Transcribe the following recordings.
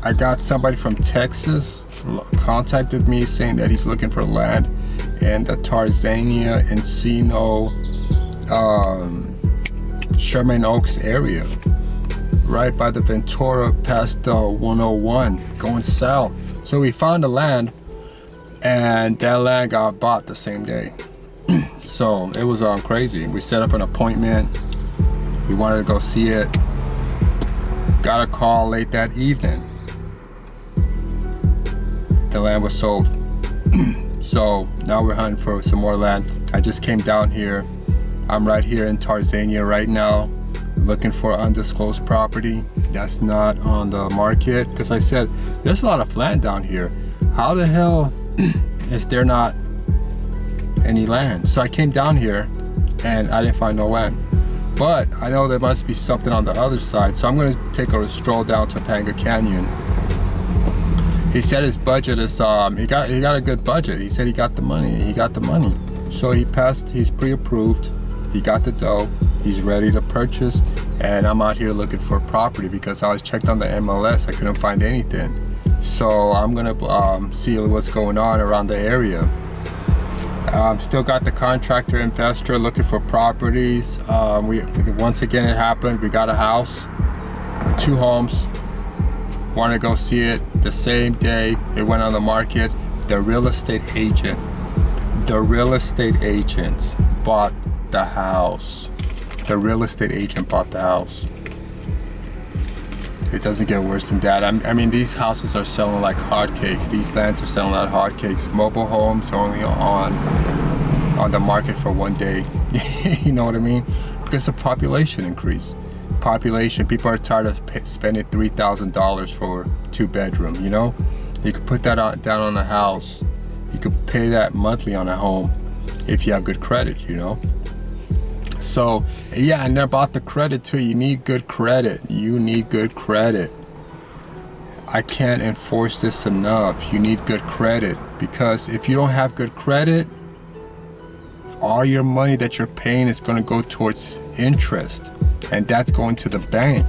I got somebody from Texas contacted me saying that he's looking for land in the Tarzania, Encino, Sherman Oaks area, right by the Ventura past the 101 going south. So we found the land, and that land got bought the same day. So it was crazy. We set up an appointment. We wanted to go see it. Got a call late that evening. The land was sold. So now we're hunting for some more land. I just came down here. I'm right here in Tarzania right now, looking for undisclosed property that's not on the market. Because I said, there's a lot of land down here. How the hell is there not any land? So I came down here and I didn't find no land. But I know there must be something on the other side. So I'm gonna take a stroll down to Panga Canyon. He said his budget is, he got a good budget. He said he got the money. So he's pre-approved. He got the dough. He's ready to purchase. And I'm out here looking for property because I was checked on the MLS. I couldn't find anything. So I'm gonna see what's going on around the area. Still got the contractor investor looking for properties. Once again it happened. We got a house, 2 homes. Want to go see it the same day it went on the market. The real estate agents bought the house. The real estate agent bought the house. It doesn't get worse than that. I mean, these houses are selling like hotcakes. These lands are selling like hotcakes. Mobile homes are only on the market for 1 day. You know what I mean? Because of population increase. People are tired of spending $3,000 for 2 bedroom. You know, you could put that down on a house. You could pay that monthly on a home if you have good credit. You know. So yeah, and about the credit too. You need good credit. I can't enforce this enough. You need good credit, because if you don't have good credit, all your money that you're paying is going to go towards interest, and that's going to the bank.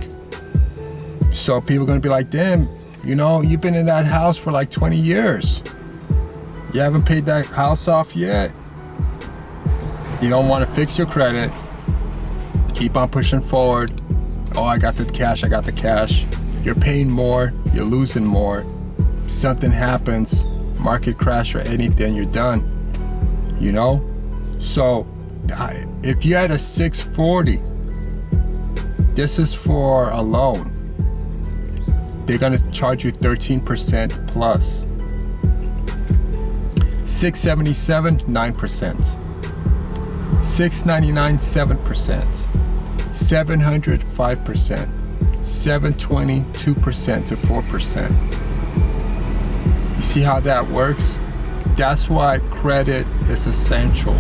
So people are going to be like, damn, you know, you've been in that house for like 20 years. You haven't paid that house off yet. You don't want to fix your credit. Keep on pushing forward. Oh, I got the cash. You're paying more, you're losing more. Something happens, market crash or anything, you're done. You know? So if you had a 640, this is for a loan. They're gonna charge you 13% plus. 677, 9%. 699, 7%. 700, 5%. 720, 2% to 4%. You see how that works? That's why credit is essential.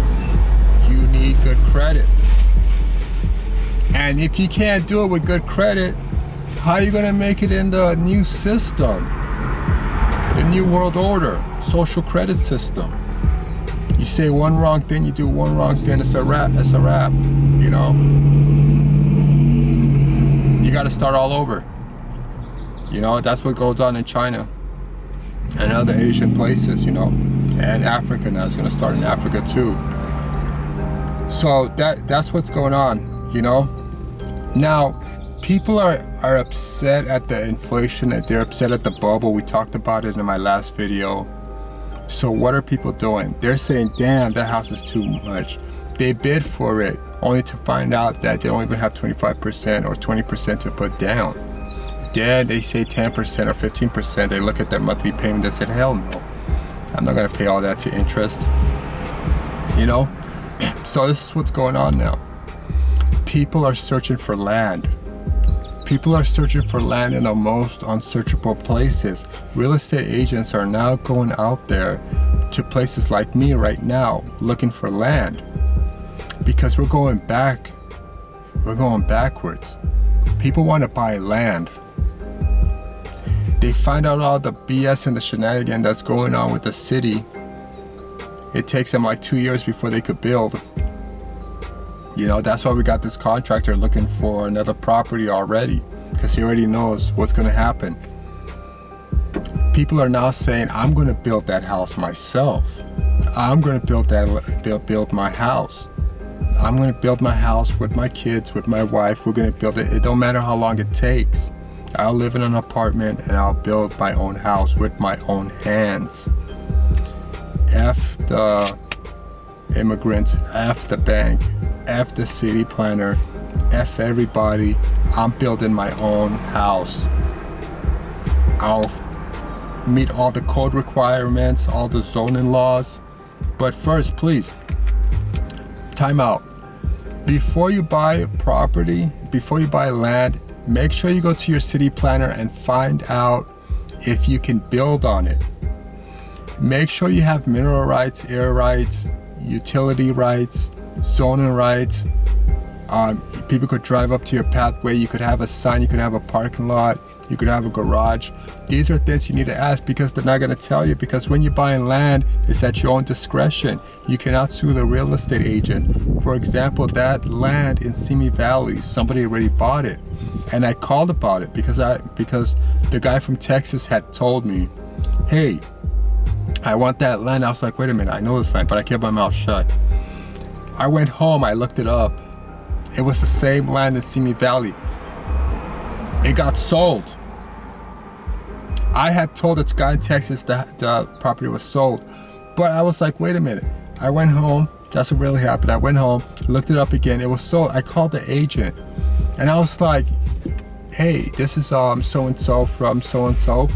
You need good credit. And if you can't do it with good credit, how are you gonna make it in the new system? The new world order, social credit system. You say one wrong thing, you do one wrong thing, it's a wrap, you know? You gotta start all over. You know, that's what goes on in China and other Asian places, you know, and Africa now. It's gonna start in Africa too. So that's what's going on, you know. Now, people are upset at the inflation, and they're upset at the bubble. We talked about it in my last video. So what are people doing? They're saying, damn, that house is too much. They bid for it only to find out that they don't even have 25% or 20% to put down. Then they say 10% or 15%. They look at their monthly payment. They said, hell no, I'm not gonna pay all that to interest. You know? So this is what's going on now. People are searching for land. People are searching for land in the most unsearchable places. Real estate agents are now going out there to places like me right now looking for land, because we're going back. We're going backwards. People want to buy land. They find out all the BS and the shenanigan that's going on with the city. It takes them like 2 years before they could build. You know, that's why we got this contractor looking for another property already, because he already knows what's going to happen. People are now saying, I'm going to build that house myself. I'm going to build my house. I'm going to build my house with my kids, with my wife. We're going to build it. It don't matter how long it takes. I'll live in an apartment and I'll build my own house with my own hands. F the immigrants, F the bank, F the city planner, F everybody. I'm building my own house. I'll meet all the code requirements, all the zoning laws. But first, please, time out. Before you buy property, before you buy land, make sure you go to your city planner and find out if you can build on it. Make sure you have mineral rights, air rights, utility rights, zoning rights. People could drive up to your pathway. You could have a sign, you could have a parking lot, you could have a garage. These are things you need to ask because they're not going to tell you, because when you're buying land, it's at your own discretion. You cannot sue the real estate agent. For example, that land in Simi Valley, somebody already bought it. And I called about it because the guy from Texas had told me, hey, I want that land. I was like, wait a minute, I know this land, but I kept my mouth shut. I went home, I looked it up. It was the same land in Simi Valley. It got sold. I had told this guy in Texas that the property was sold, but I was like, wait a minute. I went home. That's what really happened. I went home, looked it up again. It was sold. I called the agent, and I was like, hey, this is so-and-so from so-and-so.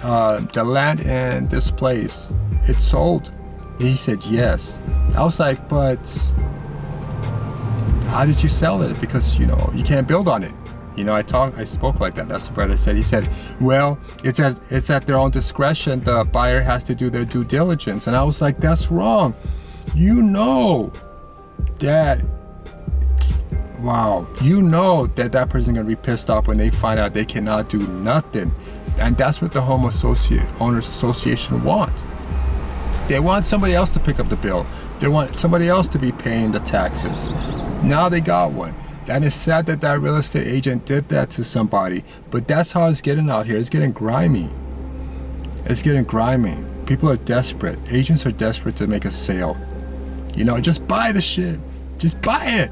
The land in this place, it's sold. He said yes. I was like, but how did you sell it? Because you can't build on it. I spoke like that. That's what I said. He said, well, it's at their own discretion. The buyer has to do their due diligence. And I was like, that's wrong. That that person's gonna be pissed off when they find out they cannot do nothing. And that's what the Owners Association want. They want somebody else to pick up the bill. They want somebody else to be paying the taxes. Now they got one. And it's sad that real estate agent did that to somebody, but that's how it's getting out here. It's getting grimy. It's getting grimy. People are desperate. Agents are desperate to make a sale. Just buy the shit. Just buy it.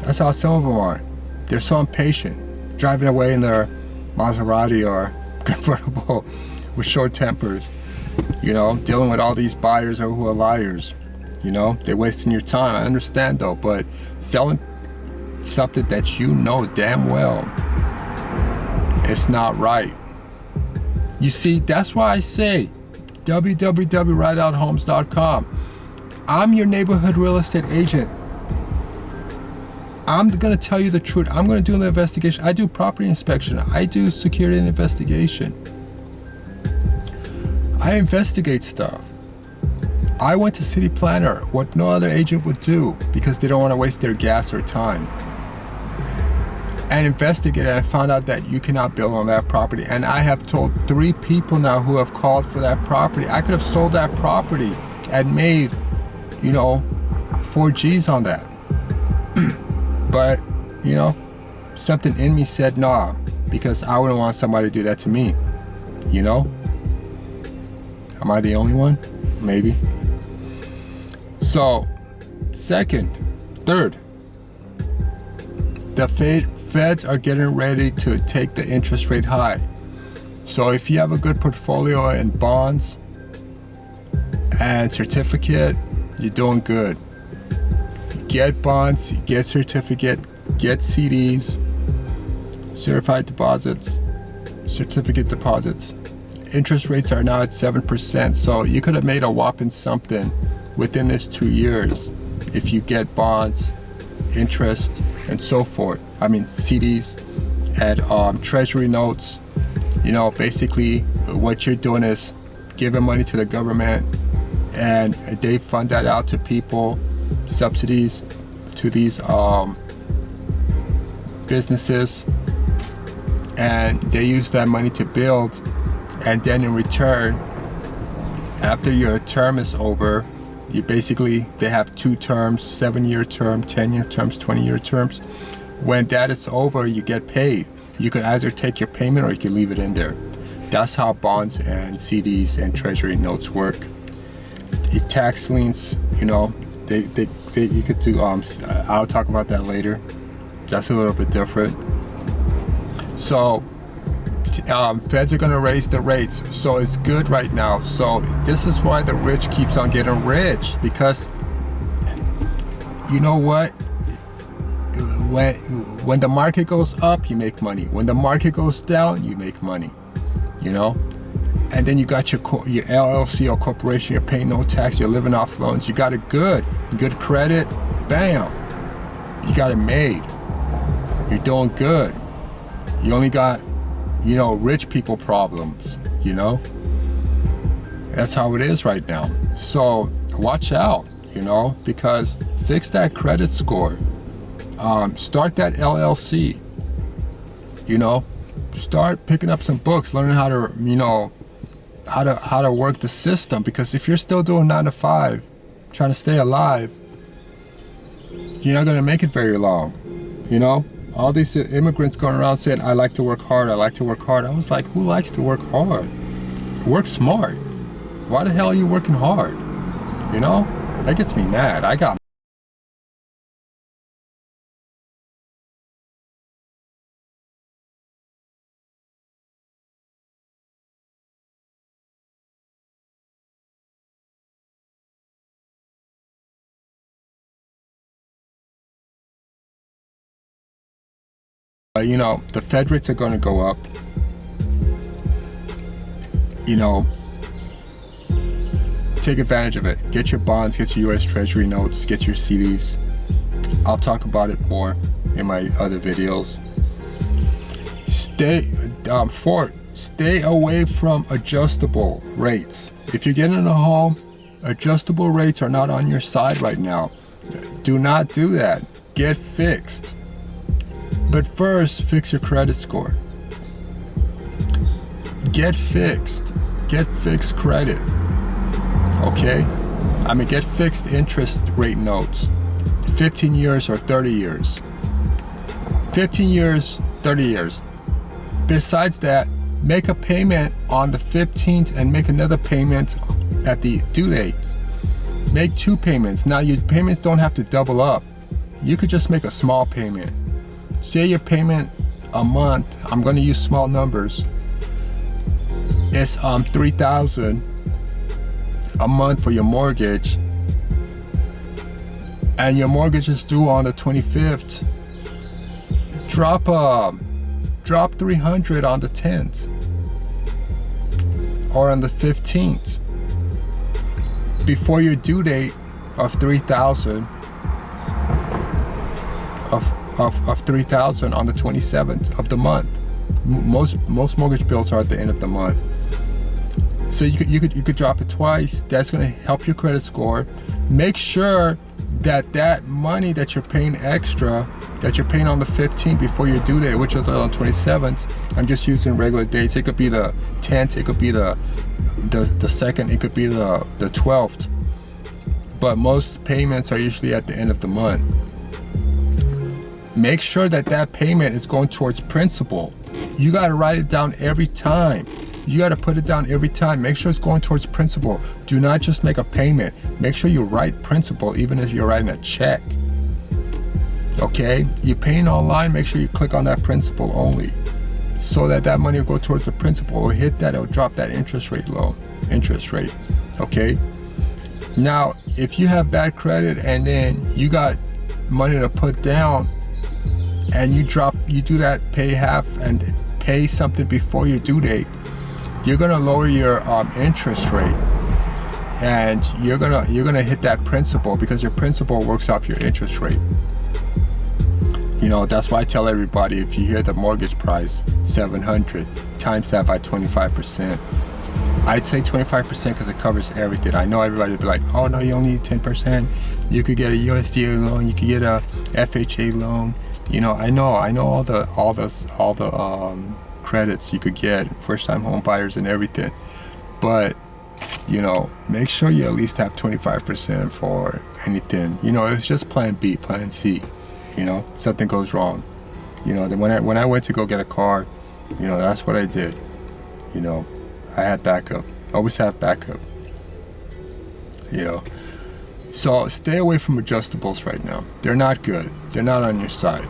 That's how some of them are. They're so impatient, driving away in their Maserati or convertible with short tempers, dealing with all these buyers who are liars. They're wasting your time. I understand though, but selling something that damn well it's not right. You see, that's why I say www.rideouthomes.com. I'm your neighborhood real estate agent. I'm gonna tell you the truth. I'm gonna do the investigation. I do property inspection. I do security and investigation. I investigate stuff. I went to city planner, what no other agent would do, because they don't want to waste their gas or time. And investigated, and I found out that you cannot build on that property. And I have told 3 people now who have called for that property. I could have sold that property and made, 4 G's on that. But, something in me said nah, because I wouldn't want somebody to do that to me. Am I the only one? Maybe. So, third, the feds are getting ready to take the interest rate high. So if you have a good portfolio in bonds and certificate, you're doing good. Get bonds, get certificate, get CDs, certified deposits, certificate deposits. Interest rates are now at 7%, so you could have made a whopping something within this 2 years if you get bonds, interest, and so forth. I mean CDs and treasury notes. Basically what you're doing is giving money to the government, and they fund that out to people, subsidies to these businesses, and they use that money to build. And then in return, after your term is over, they have 2 terms, 7-year term, 10-year terms, 20-year terms. When that is over, you get paid. You can either take your payment or you can leave it in there. That's how bonds and CDs and treasury notes work. The tax liens, you know, they you could do, I'll talk about that later. That's a little bit different. So feds are gonna raise the rates, so it's good right now. So this is why the rich keeps on getting rich, because you know what? When the market goes up, you make money. When the market goes down, you make money. You know, and then you got your LLC or corporation. You're paying no tax. You're living off loans. You got it good credit. Bam, you got it made. You're doing good. You only got, you know, rich people problems. You know, that's how it is right now. So watch out. You know, because fix that credit score. Start that LLC. You know. Start picking up some books, learning how to, you know, how to work the system. Because if you're still doing 9 to 5, trying to stay alive, you're not gonna make it very long. You know, all these immigrants going around saying, "I like to work hard. I like to work hard." I was like, who likes to work hard? Work smart. Why the hell are you working hard? You know, that gets me mad. I got. You know, the Fed rates are going to go up. You know, take advantage of it. Get your bonds, get your US Treasury notes, get your CDs. I'll talk about it more in my other videos. Stay away from adjustable rates. If you're getting a home, adjustable rates are not on your side right now. Do not do that. Get fixed. But first, fix your credit score. Get fixed. Get fixed credit. Okay? I mean, get fixed interest rate notes. 15 years or 30 years. 15 years, 30 years. Besides that, make a payment on the 15th and make another payment at the due date. Make 2 payments. Now, your payments don't have to double up. You could just make a small payment. Say your payment a month, I'm going to use small numbers, it's $3,000 a month for your mortgage, and your mortgage is due on the 25th. Drop $300 on the 10th or on the 15th before your due date of $3,000 of $3,000 on the 27th of the month. Most mortgage bills are at the end of the month. So you could drop it twice. That's going to help your credit score. Make sure that money that you're paying extra, that you're paying on the 15th before your due date, which is on the 27th. I'm just using regular dates. It could be the 10th. It could be the 2nd. It could be the 12th. But most payments are usually at the end of the month. Make sure that payment is going towards principal. You got to write it down every time. You got to put it down every time. Make sure it's going towards principal. Do not just make a payment. Make sure you write principal, even if you're writing a check. Okay? You're paying online, make sure you click on that principal only, so that money will go towards the principal. It'll hit that, it'll drop that interest rate. Okay? Now, if you have bad credit and then you got money to put down, and you do that, pay half and pay something before your due date, you're gonna lower your interest rate, and you're gonna hit that principal, because your principal works off your interest rate. You know, that's why I tell everybody, if you hear the mortgage price $700, times that by 25%. I'd say 25% because it covers everything. I know everybody would be like, oh no, you only need 10%. You could get a USDA loan, you could get a FHA loan. You know, I know all the credits you could get, first-time home buyers and everything. But you know, make sure you at least have 25% for anything. You know, it's just plan B, plan C. You know, something goes wrong. You know, then when I went to go get a car, you know, that's what I did. You know, I had backup. Always have backup. You know, so stay away from adjustables right now. They're not good. They're not on your side.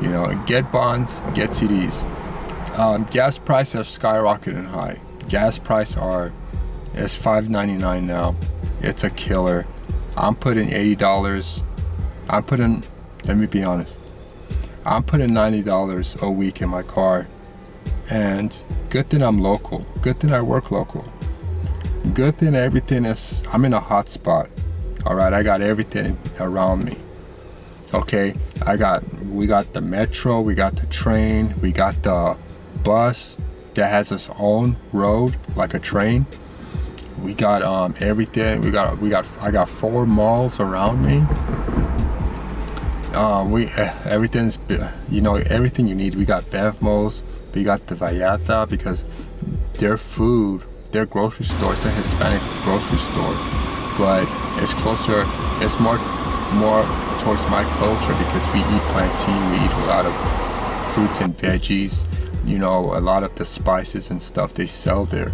You know, get bonds, get CDs. Gas prices are skyrocketing high. Gas price is $5.99 now. It's a killer. I'm putting $80. Let me be honest. I'm putting $90 a week in my car. And good thing I'm local. Good thing I work local. Good thing I'm in a hot spot. All right, I got everything around me. Okay, we got the metro, we got the train, we got the bus that has its own road like a train. We got everything. I got 4 malls around me. Everything's, you know, everything you need. We got Bevmos, we got the Vallata, because their grocery store, it's a Hispanic grocery store, but it's closer, it's more towards my culture, because we eat plantain, we eat a lot of fruits and veggies, you know, a lot of the spices and stuff they sell there.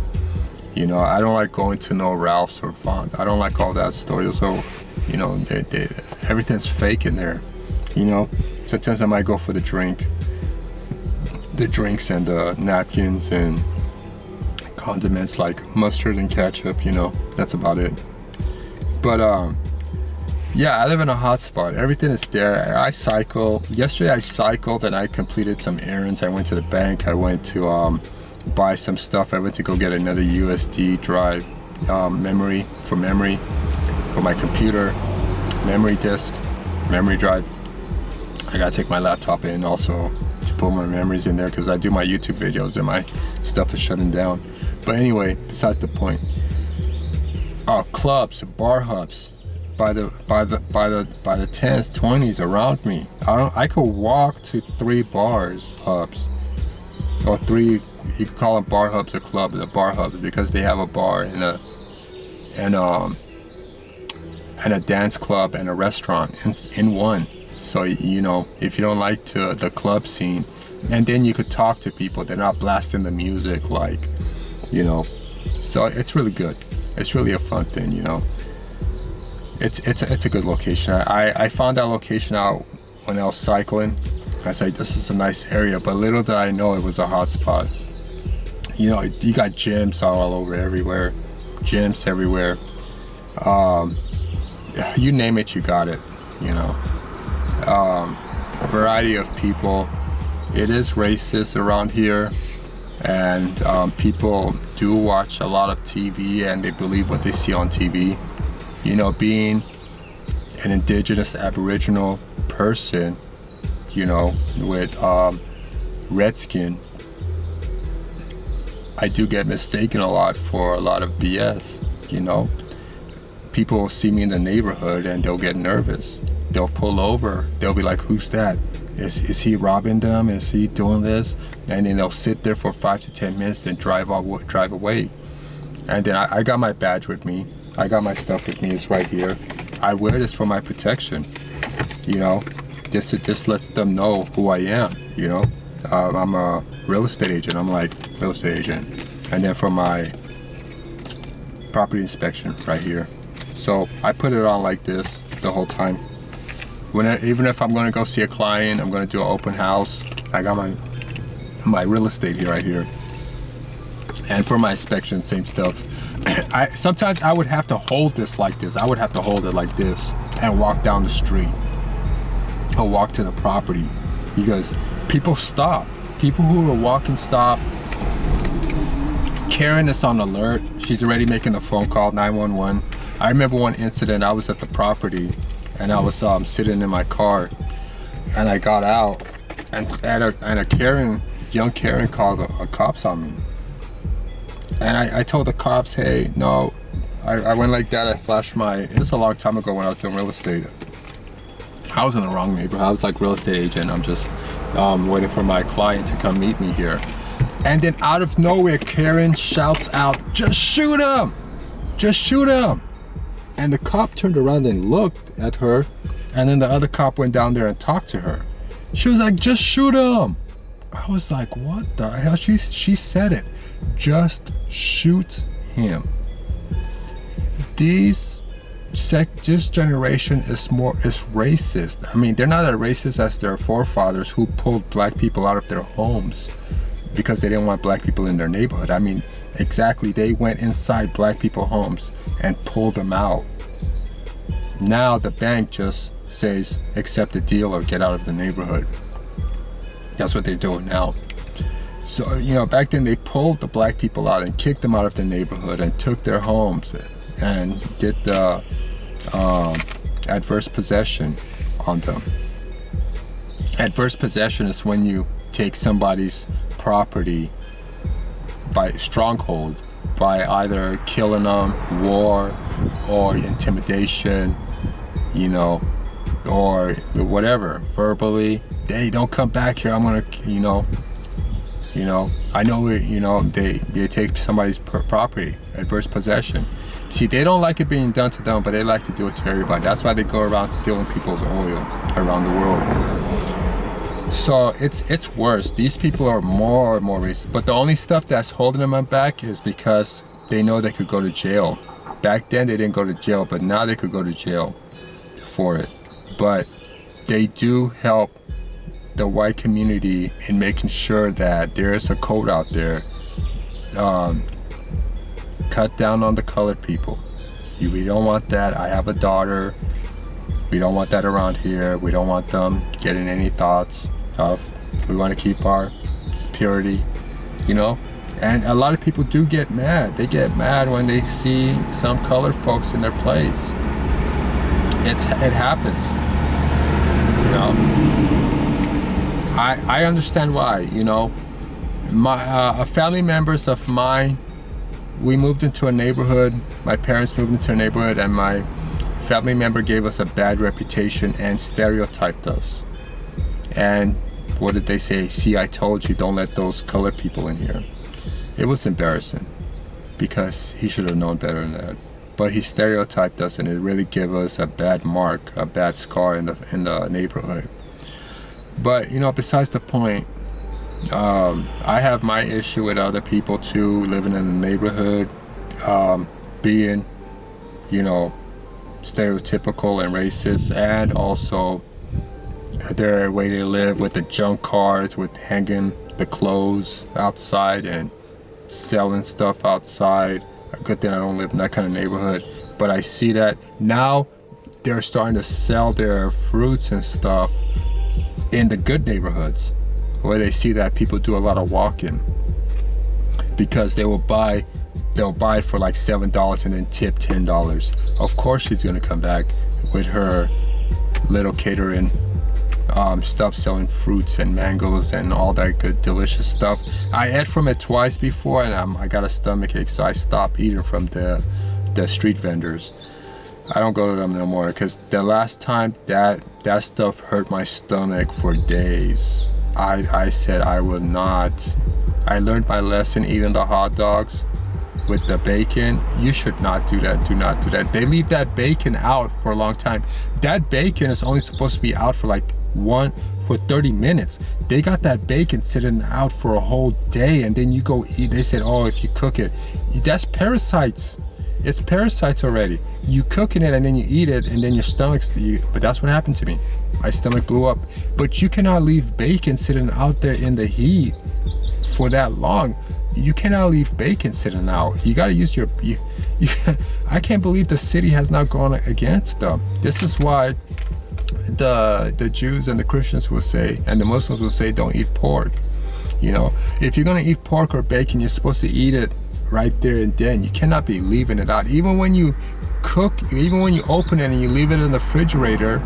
You know, I don't like going to no Ralph's or Vons. I don't like all that story. So, you know, everything's fake in there. You know, sometimes I might go for the drinks and the napkins and condiments like mustard and ketchup. You know, that's about it. But yeah, I live in a hot spot. Everything is there. I cycle. Yesterday I cycled and I completed some errands. I went to the bank. I went to buy some stuff. I went to go get another USD drive, memory for my computer, memory disk, memory drive. I gotta take my laptop in also to put my memories in there, because I do my YouTube videos and my stuff is shutting down. But anyway, besides the point. Clubs, bar hubs, by the 10s, 20s around me. I could walk to 3 bars hubs, or 3. You could call them bar hubs or clubs, the bar hubs, because they have a bar and a dance club and a restaurant in one. So, you know, if you don't like the club scene, and then you could talk to people. They're not blasting the music, like, you know. So it's really good. It's really a fun thing, you know. It's a good location. I found that location out when I was cycling. I said, this is a nice area, but little did I know it was a hot spot. You know, you got gyms all over everywhere. Gyms everywhere. You name it, you got it, you know. Variety of people. It is racist around here, and people do watch a lot of TV and they believe what they see on TV. You know, being an indigenous Aboriginal person, you know, with red skin, I do get mistaken a lot for a lot of BS, you know. People will see me in the neighborhood and they'll get nervous. They'll pull over. They'll be like, who's that? Is he robbing them? Is he doing this? And then they'll sit there for 5 to 10 minutes, then drive away. And then I got my badge with me. I got my stuff with me. It's right here. I wear this for my protection, you know. This lets them know who I am, you know. I'm a real estate agent. I'm like, real estate agent. And then for my property inspection right here. So I put it on like this the whole time. Even if I'm going to go see a client, I'm going to do an open house, I got my real estate here, right here. And for my inspection, same stuff. Sometimes I would have to hold this like this. I would have to hold it like this and walk down the street or walk to the property, because people stop. People who are walking stop. Karen is on alert. She's already making a phone call, 911. I remember one incident. I was at the property and I was sitting in my car, and I got out, and a young Karen called the cops on me. And I told the cops, hey, no, I went like that. I flashed it was a long time ago when I was doing real estate. I was in the wrong neighborhood. I was like real estate agent. I'm just waiting for my client to come meet me here. And then out of nowhere, Karen shouts out, just shoot him! Just shoot him! And the cop turned around and looked at her, and then the other cop went down there and talked to her. She was like, just shoot him! I was like, what the hell? She said it. Just shoot him. This generation is racist. I mean, they're not as racist as their forefathers who pulled black people out of their homes because they didn't want black people in their neighborhood. I mean, exactly, they went inside black people's homes and pulled them out. Now the bank just says, accept the deal or get out of the neighborhood. That's what they're doing now. So, you know, back then they pulled the black people out and kicked them out of the neighborhood and took their homes and did the adverse possession on them. Adverse possession is when you take somebody's property by stronghold, by either killing them, war, or intimidation, you know, or whatever, verbally. Hey, don't come back here, I'm gonna, you know, I know, you know, they take somebody's property, adverse possession. See, they don't like it being done to them, but they like to do it to everybody. That's why they go around stealing people's oil around the world. So it's worse. These people are more and more racist. But the only stuff that's holding them back is because they know they could go to jail. Back then they didn't go to jail, but now they could go to jail for it. But they do help the white community in making sure that there is a code out there. Cut down on the colored people. We don't want that. I have a daughter. We don't want that around here. We don't want them getting any thoughts of, we want to keep our purity, you know? And a lot of people do get mad. They get mad when they see some colored folks in their place. It happens, you know? I understand why, you know? Family members of mine, we moved into a neighborhood, my parents moved into a neighborhood, and my family member gave us a bad reputation and stereotyped us. And what did they say? See, I told you, don't let those colored people in here. It was embarrassing because he should have known better than that. But he stereotyped us, and it really gave us a bad mark, a bad scar in the neighborhood. But, you know, besides the point, I have my issue with other people too, living in the neighborhood, being, you know, stereotypical and racist, and also their way they live with the junk cars, with hanging the clothes outside and selling stuff outside. A good thing I don't live in that kind of neighborhood, but I see that now they're starting to sell their fruits and stuff in the good neighborhoods, where they see that people do a lot of walking, because they'll buy for like $7 and then tip $10. Of course she's gonna come back with her little catering stuff, selling fruits and mangoes and all that good delicious stuff. I ate from it twice before, and I got a stomach ache, so I stopped eating from the street vendors. I don't go to them no more, because the last time that stuff hurt my stomach for days. I said I will not. I learned my lesson eating the hot dogs with the bacon. You should not do that. Do not do that. They leave that bacon out for a long time. That bacon is only supposed to be out for like 30 minutes. They got that bacon sitting out for a whole day, and then you go eat. They said, oh, if you cook it, that's parasites. It's parasites already. You cooking it and then you eat it, and then your stomach's. But that's what happened to me. My stomach blew up. But you cannot leave bacon sitting out there in the heat for that long. You cannot leave bacon sitting out. You gotta use your. I can't believe the city has not gone against them. This is why the Jews and the Christians will say, and the Muslims will say, don't eat pork. You know, if you're gonna eat pork or bacon, you're supposed to eat it right there and then. You cannot be leaving it out. Even when you cook, even when you open it and you leave it in the refrigerator,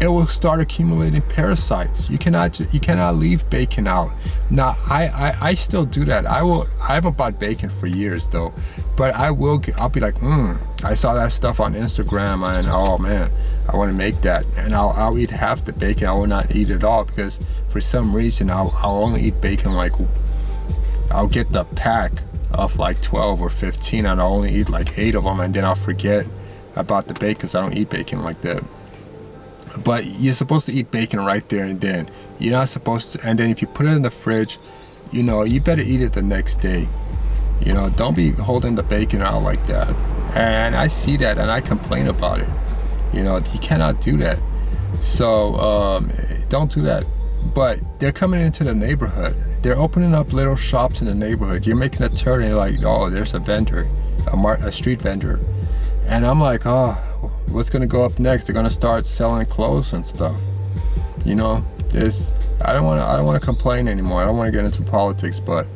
it will start accumulating parasites. You cannot leave bacon out. Now I still do that. I haven't bought bacon for years though, but I'll be like, I saw that stuff on Instagram, and oh man, I want to make that, and I'll eat half the bacon. I will not eat it all, because for some reason I'll only eat bacon, like I'll get the pack of like 12 or 15, and I'll only eat like 8 of them, and then I'll forget about the bacon, because I don't eat bacon like that. But you're supposed to eat bacon right there and then. You're not supposed to. And then if you put it in the fridge, you know, you better eat it the next day. You know, don't be holding the bacon out like that. And I see that and I complain about it. You know, you cannot do that. So don't do that. But they're coming into the neighborhood. They're opening up little shops in the neighborhood. You're making a turn and you're like, oh, there's a vendor, a street vendor. And I'm like, oh, what's gonna go up next? They're gonna start selling clothes and stuff. You know, I don't wanna complain anymore. I don't wanna get into politics, but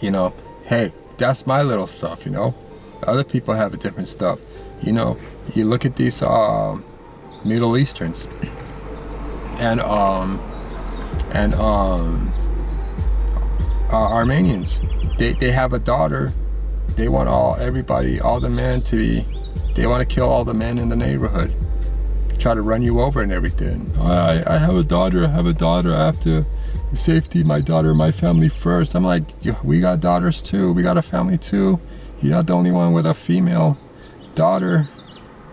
you know, hey, that's my little stuff, you know. Other people have a different stuff. You know, you look at these Middle Easterns and Armenians. They have a daughter. They want all the men to be, they want to kill all the men in the neighborhood. Try to run you over and everything. I have a daughter, I have to safety my daughter, my family first. I'm like, we got daughters too, we got a family too. You're not the only one with a female daughter.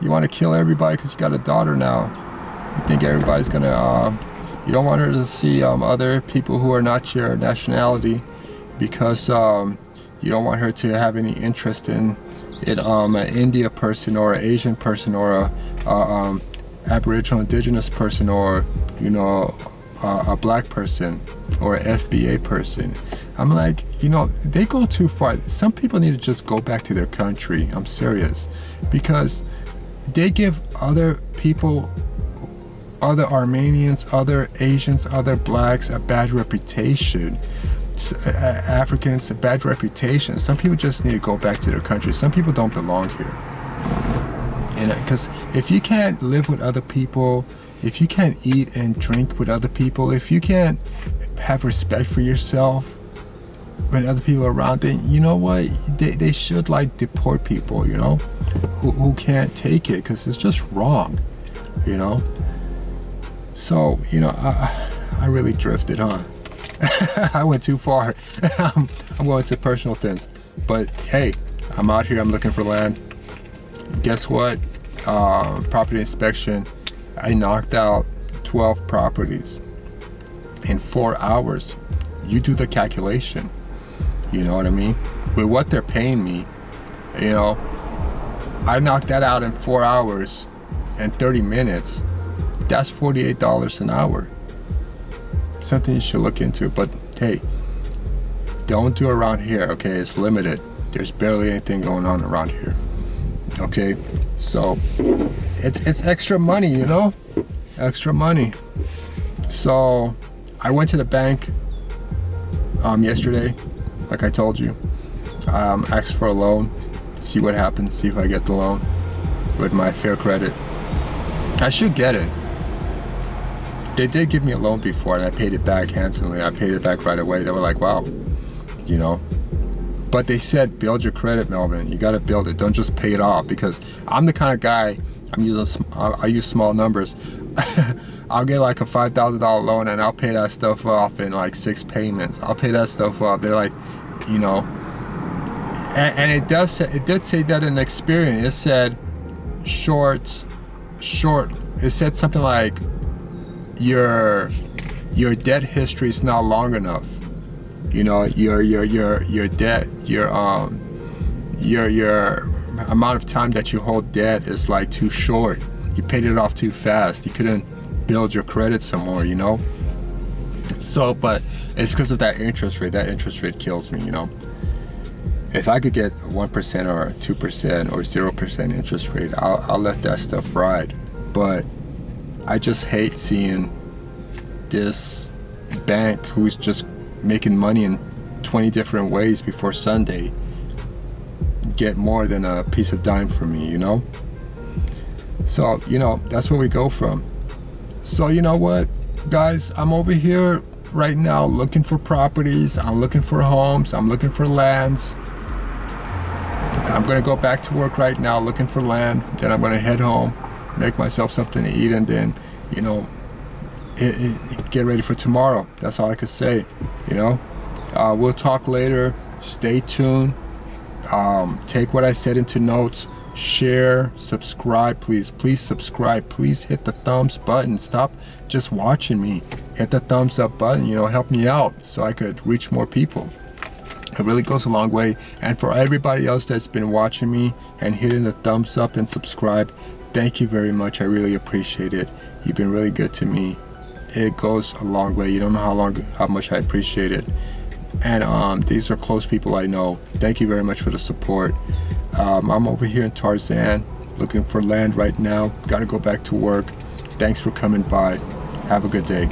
You want to kill everybody because you got a daughter now. You think everybody's gonna, you don't want her to see other people who are not your nationality because you don't want her to have any interest in an India person or an Asian person or a Aboriginal Indigenous person or, you know, a black person or an FBA person. I'm like, you know, they go too far. Some people need to just go back to their country. I'm serious. Because they give other people, other Armenians, other Asians, other blacks a bad reputation. Africans a bad reputation. Some people just need to go back to their country. Some people don't belong here. And because if you can't live with other people, if you can't eat and drink with other people, if you can't have respect for yourself when other people are around, then you know what, they should like deport people, you know, who can't take it, because it's just wrong, you know. So, you know, I really drifted, huh? I went too far. I'm going to personal things. But hey, I'm out here, I'm looking for land. Guess what? Property inspection, I knocked out 12 properties in 4 hours. You do the calculation. You know what I mean? With what they're paying me, you know, I knocked that out in 4 hours and 30 minutes. That's $48 an hour. Something you should look into. But hey, don't do around here, okay? It's limited. There's barely anything going on around here. Okay, so it's extra money, you know, extra money. So I went to the bank yesterday, like I told you, asked for a loan, see what happens, see if I get the loan with my fair credit. I should get it. They did give me a loan before and I paid it back handsomely. I paid it back right away. They were like, wow, you know. But they said, build your credit, Melvin. You got to build it. Don't just pay it off, because I'm the kind of guy, I use small numbers. I'll get like a $5,000 loan and I'll pay that stuff off in like 6 payments. I'll pay that stuff off. They're like, you know, and it did say that in Experian. It said short. It said something like your debt history is not long enough. You know, your debt, your amount of time that you hold debt is like too short. You paid it off too fast. You couldn't build your credit some more, you know. So, but it's because of that interest rate. That interest rate kills me, you know. If I could get 1% or 2% or 0% interest rate, I'll let that stuff ride. But I just hate seeing this bank who's just making money in 20 different ways before Sunday get more than a piece of dime for me, you know. So, you know, that's where we go from. So, you know what, guys, I'm over here right now looking for properties. I'm looking for homes. I'm looking for lands. I'm gonna go back to work right now looking for land. Then I'm gonna head home, make myself something to eat, and then, you know, get ready for tomorrow. That's all I could say, you know. We'll talk later. Stay tuned. Take what I said into notes. share, subscribe, please subscribe, please hit the thumbs button. Stop just watching me. Hit the thumbs up button, you know, help me out so I could reach more people. It really goes a long way. And for everybody else that's been watching me and hitting the thumbs up and subscribe, thank you very much. I really appreciate it. You've been really good to me. It goes a long way. You don't know how much I appreciate it. And these are close people I know. Thank you very much for the support. I'm over here in Tarzan looking for land right now. Got to go back to work. Thanks for coming by. Have a good day.